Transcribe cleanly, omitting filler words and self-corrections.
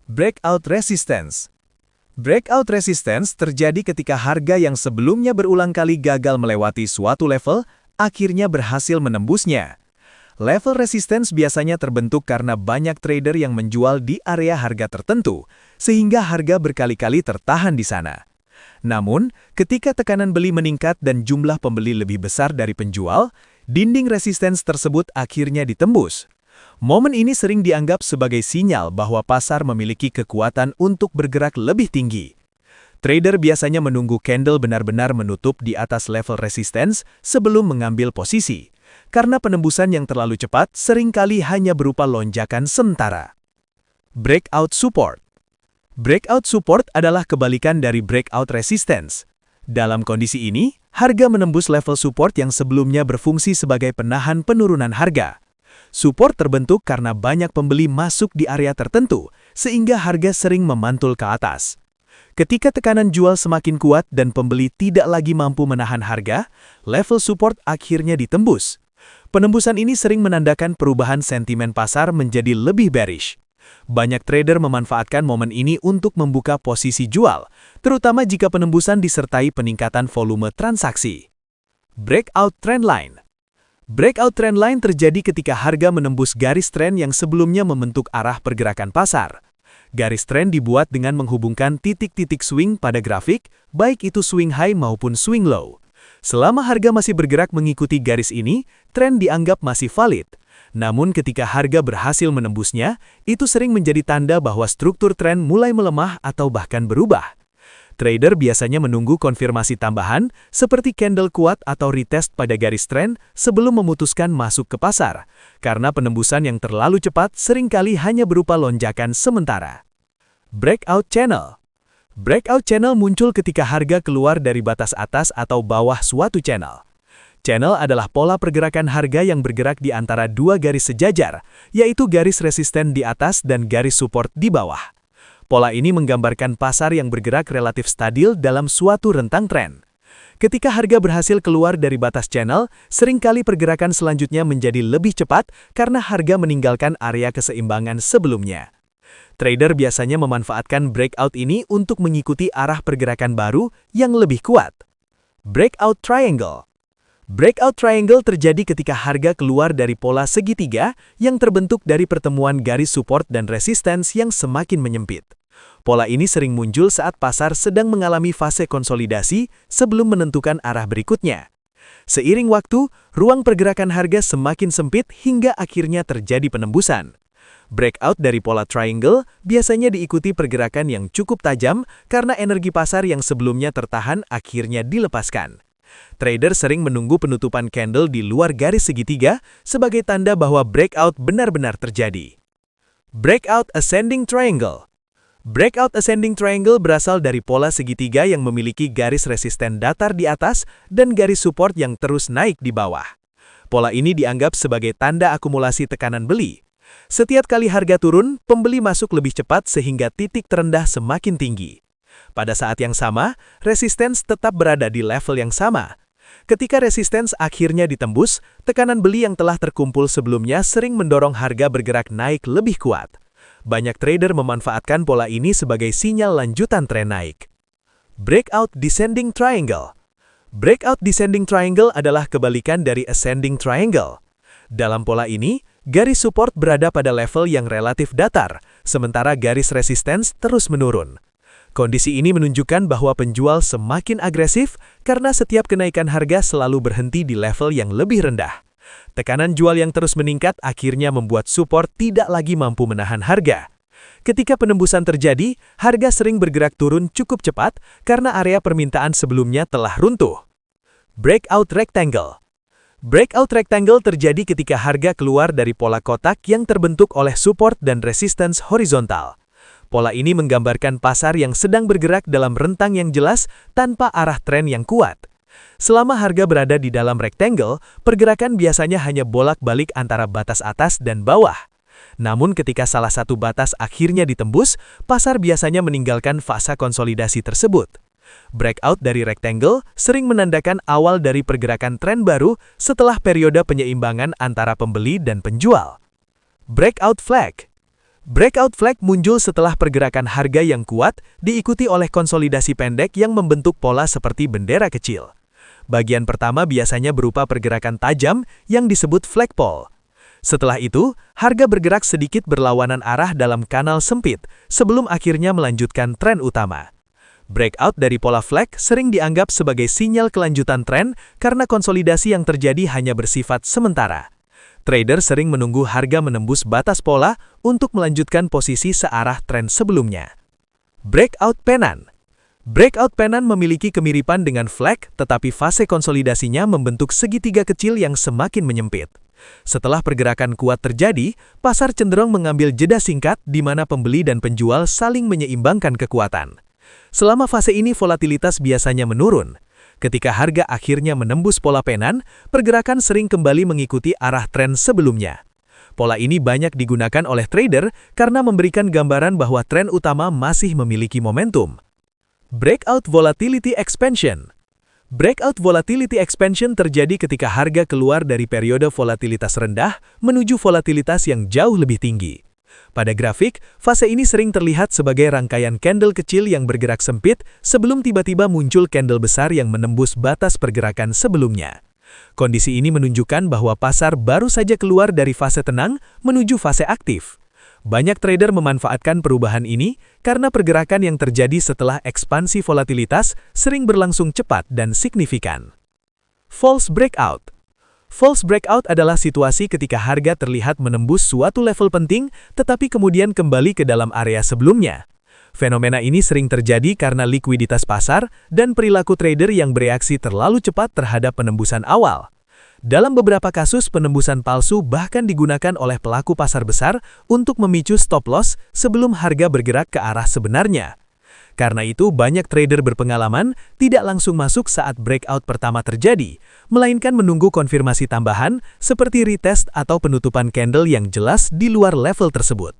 Breakout resistance. Breakout resistance terjadi ketika harga yang sebelumnya berulang kali gagal melewati suatu level, akhirnya berhasil menembusnya. Level resistance biasanya terbentuk karena banyak trader yang menjual di area harga tertentu, sehingga harga berkali-kali tertahan di sana. Namun, ketika tekanan beli meningkat dan jumlah pembeli lebih besar dari penjual, dinding resistance tersebut akhirnya ditembus. Momen ini sering dianggap sebagai sinyal bahwa pasar memiliki kekuatan untuk bergerak lebih tinggi. Trader biasanya menunggu candle benar-benar menutup di atas level resistance sebelum mengambil posisi, karena penembusan yang terlalu cepat seringkali hanya berupa lonjakan sementara. Breakout support. Breakout support adalah kebalikan dari breakout resistance. Dalam kondisi ini, harga menembus level support yang sebelumnya berfungsi sebagai penahan penurunan harga. Support terbentuk karena banyak pembeli masuk di area tertentu, sehingga harga sering memantul ke atas. Ketika tekanan jual semakin kuat dan pembeli tidak lagi mampu menahan harga, level support akhirnya ditembus. Penembusan ini sering menandakan perubahan sentimen pasar menjadi lebih bearish. Banyak trader memanfaatkan momen ini untuk membuka posisi jual, terutama jika penembusan disertai peningkatan volume transaksi. Breakout trendline. Breakout trendline terjadi ketika harga menembus garis tren yang sebelumnya membentuk arah pergerakan pasar. Garis tren dibuat dengan menghubungkan titik-titik swing pada grafik, baik itu swing high maupun swing low. Selama harga masih bergerak mengikuti garis ini, tren dianggap masih valid. Namun ketika harga berhasil menembusnya, itu sering menjadi tanda bahwa struktur tren mulai melemah atau bahkan berubah. Trader biasanya menunggu konfirmasi tambahan, seperti candle kuat atau retest pada garis tren sebelum memutuskan masuk ke pasar, karena penembusan yang terlalu cepat seringkali hanya berupa lonjakan sementara. Breakout channel. Breakout channel muncul ketika harga keluar dari batas atas atau bawah suatu channel. Channel adalah pola pergerakan harga yang bergerak di antara dua garis sejajar, yaitu garis resisten di atas dan garis support di bawah. Pola ini menggambarkan pasar yang bergerak relatif stabil dalam suatu rentang tren. Ketika harga berhasil keluar dari batas channel, seringkali pergerakan selanjutnya menjadi lebih cepat karena harga meninggalkan area keseimbangan sebelumnya. Trader biasanya memanfaatkan breakout ini untuk mengikuti arah pergerakan baru yang lebih kuat. Breakout triangle. Breakout triangle terjadi ketika harga keluar dari pola segitiga yang terbentuk dari pertemuan garis support dan resistance yang semakin menyempit. Pola ini sering muncul saat pasar sedang mengalami fase konsolidasi sebelum menentukan arah berikutnya. Seiring waktu, ruang pergerakan harga semakin sempit hingga akhirnya terjadi penembusan. Breakout dari pola triangle biasanya diikuti pergerakan yang cukup tajam karena energi pasar yang sebelumnya tertahan akhirnya dilepaskan. Trader sering menunggu penutupan candle di luar garis segitiga sebagai tanda bahwa breakout benar-benar terjadi. Breakout ascending triangle. Breakout ascending triangle berasal dari pola segitiga yang memiliki garis resisten datar di atas dan garis support yang terus naik di bawah. Pola ini dianggap sebagai tanda akumulasi tekanan beli. Setiap kali harga turun, pembeli masuk lebih cepat sehingga titik terendah semakin tinggi. Pada saat yang sama, resistance tetap berada di level yang sama. Ketika resistance akhirnya ditembus, tekanan beli yang telah terkumpul sebelumnya sering mendorong harga bergerak naik lebih kuat. Banyak trader memanfaatkan pola ini sebagai sinyal lanjutan tren naik. Breakout descending triangle. Breakout descending triangle adalah kebalikan dari ascending triangle. Dalam pola ini, garis support berada pada level yang relatif datar, sementara garis resistance terus menurun. Kondisi ini menunjukkan bahwa penjual semakin agresif karena setiap kenaikan harga selalu berhenti di level yang lebih rendah. Tekanan jual yang terus meningkat akhirnya membuat support tidak lagi mampu menahan harga. Ketika penembusan terjadi, harga sering bergerak turun cukup cepat karena area permintaan sebelumnya telah runtuh. Breakout rectangle. Breakout rectangle terjadi ketika harga keluar dari pola kotak yang terbentuk oleh support dan resistance horizontal. Pola ini menggambarkan pasar yang sedang bergerak dalam rentang yang jelas tanpa arah tren yang kuat. Selama harga berada di dalam rectangle, pergerakan biasanya hanya bolak-balik antara batas atas dan bawah. Namun ketika salah satu batas akhirnya ditembus, pasar biasanya meninggalkan fase konsolidasi tersebut. Breakout dari rectangle sering menandakan awal dari pergerakan tren baru setelah periode penyeimbangan antara pembeli dan penjual. Breakout flag. Breakout flag muncul setelah pergerakan harga yang kuat diikuti oleh konsolidasi pendek yang membentuk pola seperti bendera kecil. Bagian pertama biasanya berupa pergerakan tajam yang disebut flagpole. Setelah itu, harga bergerak sedikit berlawanan arah dalam kanal sempit sebelum akhirnya melanjutkan tren utama. Breakout dari pola flag sering dianggap sebagai sinyal kelanjutan tren karena konsolidasi yang terjadi hanya bersifat sementara. Trader sering menunggu harga menembus batas pola untuk melanjutkan posisi searah tren sebelumnya. Breakout pennant. Breakout pennant memiliki kemiripan dengan flag, tetapi fase konsolidasinya membentuk segitiga kecil yang semakin menyempit. Setelah pergerakan kuat terjadi, pasar cenderung mengambil jeda singkat di mana pembeli dan penjual saling menyeimbangkan kekuatan. Selama fase ini volatilitas biasanya menurun. Ketika harga akhirnya menembus pola pennant, pergerakan sering kembali mengikuti arah tren sebelumnya. Pola ini banyak digunakan oleh trader karena memberikan gambaran bahwa tren utama masih memiliki momentum. Breakout volatility expansion. Breakout volatility expansion terjadi ketika harga keluar dari periode volatilitas rendah menuju volatilitas yang jauh lebih tinggi. Pada grafik, fase ini sering terlihat sebagai rangkaian candle kecil yang bergerak sempit sebelum tiba-tiba muncul candle besar yang menembus batas pergerakan sebelumnya. Kondisi ini menunjukkan bahwa pasar baru saja keluar dari fase tenang menuju fase aktif. Banyak trader memanfaatkan perubahan ini karena pergerakan yang terjadi setelah ekspansi volatilitas sering berlangsung cepat dan signifikan. False breakout. False breakout adalah situasi ketika harga terlihat menembus suatu level penting tetapi kemudian kembali ke dalam area sebelumnya. Fenomena ini sering terjadi karena likuiditas pasar dan perilaku trader yang bereaksi terlalu cepat terhadap penembusan awal. Dalam beberapa kasus, penembusan palsu bahkan digunakan oleh pelaku pasar besar untuk memicu stop loss sebelum harga bergerak ke arah sebenarnya. Karena itu, banyak trader berpengalaman tidak langsung masuk saat breakout pertama terjadi, melainkan menunggu konfirmasi tambahan seperti retest atau penutupan candle yang jelas di luar level tersebut.